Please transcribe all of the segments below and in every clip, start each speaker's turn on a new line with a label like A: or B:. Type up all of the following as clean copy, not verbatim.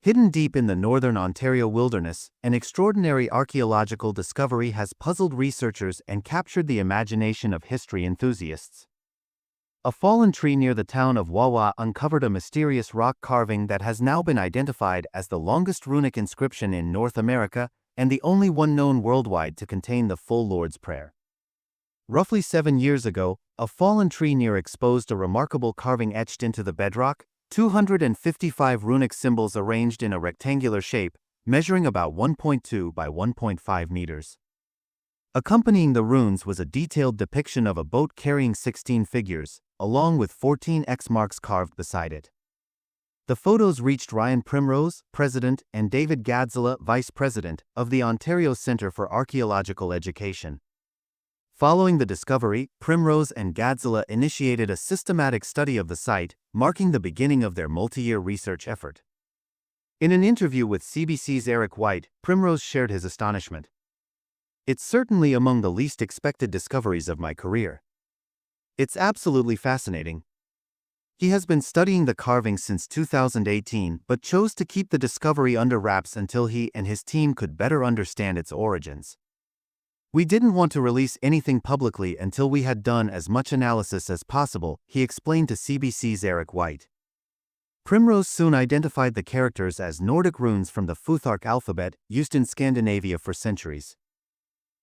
A: Hidden deep in the northern Ontario wilderness, an extraordinary archaeological discovery has puzzled researchers and captured the imagination of history enthusiasts. A fallen tree near the town of Wawa uncovered a mysterious rock carving that has now been identified as the longest runic inscription in North America and the only one known worldwide to contain the full Lord's Prayer. Roughly 7 years ago, a fallen tree near exposed a remarkable carving etched into the bedrock, 255 runic symbols arranged in a rectangular shape, measuring about 1.2 by 1.5 meters. Accompanying the runes was a detailed depiction of a boat carrying 16 figures, along with 14 X marks carved beside it. The photos reached Ryan Primrose, President, and David Gadzela, Vice President, of the Ontario Centre for Archaeological Education. Following the discovery, Primrose and Gadzela initiated a systematic study of the site, marking the beginning of their multi-year research effort. In an interview with CBC's Eric White, Primrose shared his astonishment. "It's certainly among the least expected discoveries of my career. It's absolutely fascinating." He has been studying the carving since 2018 but chose to keep the discovery under wraps until he and his team could better understand its origins. "We didn't want to release anything publicly until we had done as much analysis as possible," he explained to CBC's Eric White. Primrose soon identified the characters as Nordic runes from the Futhark alphabet, used in Scandinavia for centuries.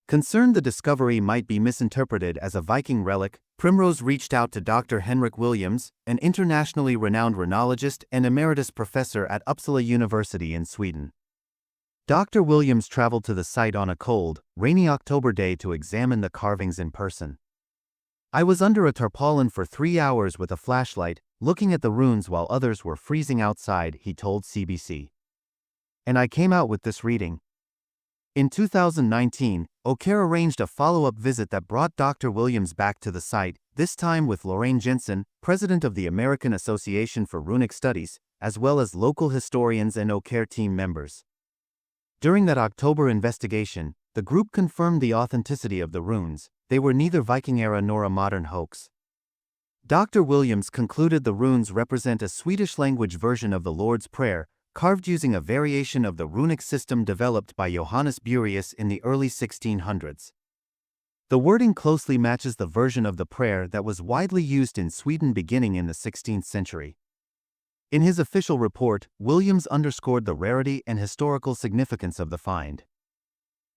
A: Concerned the discovery might be misinterpreted as a Viking relic, Primrose reached out to Dr. Henrik Williams, an internationally renowned rhunologist and emeritus professor at Uppsala University in Sweden. Dr. Williams traveled to the site on a cold, rainy October day to examine the carvings in person. "I was under a tarpaulin for 3 hours with a flashlight, looking at the runes while others were freezing outside," he told CBC. "And I came out with this reading." In 2019, O'Kerr arranged a follow-up visit that brought Dr. Williams back to the site, this time with Lorraine Jensen, president of the American Association for Runic Studies, as well as local historians and O'Kerr team members. During that October investigation, the group confirmed the authenticity of the runes. They were neither Viking era nor a modern hoax. Dr. Williams concluded the runes represent a Swedish-language version of the Lord's Prayer, carved using a variation of the runic system developed by Johannes Burius in the early 1600s. The wording closely matches the version of the prayer that was widely used in Sweden beginning in the 16th century. In his official report, Williams underscored the rarity and historical significance of the find.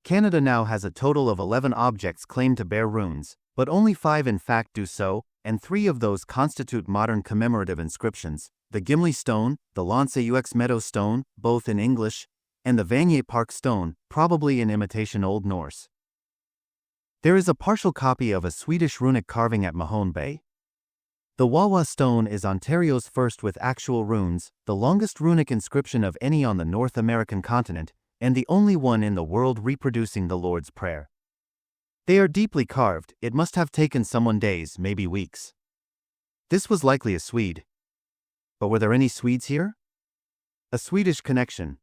A: Canada now has a total of 11 objects claimed to bear runes, but only 5 in fact do so, and 3 of those constitute modern commemorative inscriptions: the Gimli stone, the Lonseux Meadow stone, both in English, and the Vanier Park stone, probably in imitation Old Norse. There is a partial copy of a Swedish runic carving at Mahone Bay. The Wawa stone is Ontario's first with actual runes, the longest runic inscription of any on the North American continent, and the only one in the world reproducing the Lord's Prayer. They are deeply carved. It must have taken someone days, maybe weeks. This was likely a Swede. But were there any Swedes here? A Swedish connection.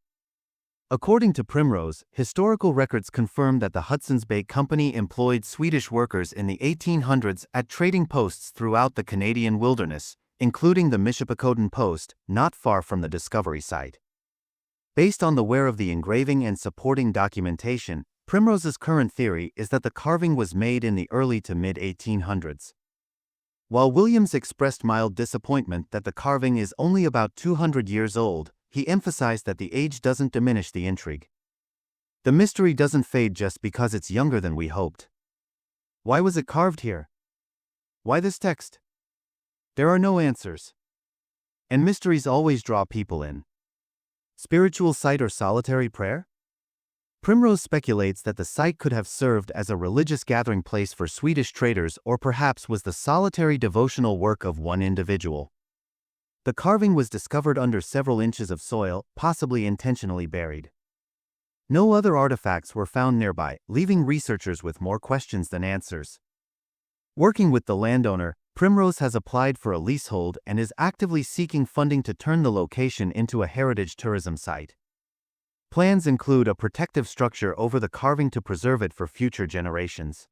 A: According to Primrose, historical records confirm that the Hudson's Bay Company employed Swedish workers in the 1800s at trading posts throughout the Canadian wilderness, including the Mishipicoten post, not far from the discovery site. Based on the wear of the engraving and supporting documentation, Primrose's current theory is that the carving was made in the early to mid-1800s. While Williams expressed mild disappointment that the carving is only about 200 years old, he emphasized that the age doesn't diminish the intrigue. "The mystery doesn't fade just because it's younger than we hoped. Why was it carved here? Why this text? There are no answers. And mysteries always draw people in. Spiritual site or solitary prayer?" Primrose speculates that the site could have served as a religious gathering place for Swedish traders or perhaps was the solitary devotional work of one individual. The carving was discovered under several inches of soil, possibly intentionally buried. No other artifacts were found nearby, leaving researchers with more questions than answers. Working with the landowner, Primrose has applied for a leasehold and is actively seeking funding to turn the location into a heritage tourism site. Plans include a protective structure over the carving to preserve it for future generations.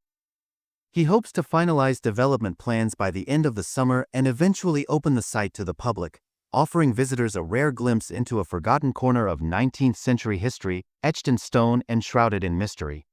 A: He hopes to finalize development plans by the end of the summer and eventually open the site to the public, offering visitors a rare glimpse into a forgotten corner of 19th century history, etched in stone and shrouded in mystery.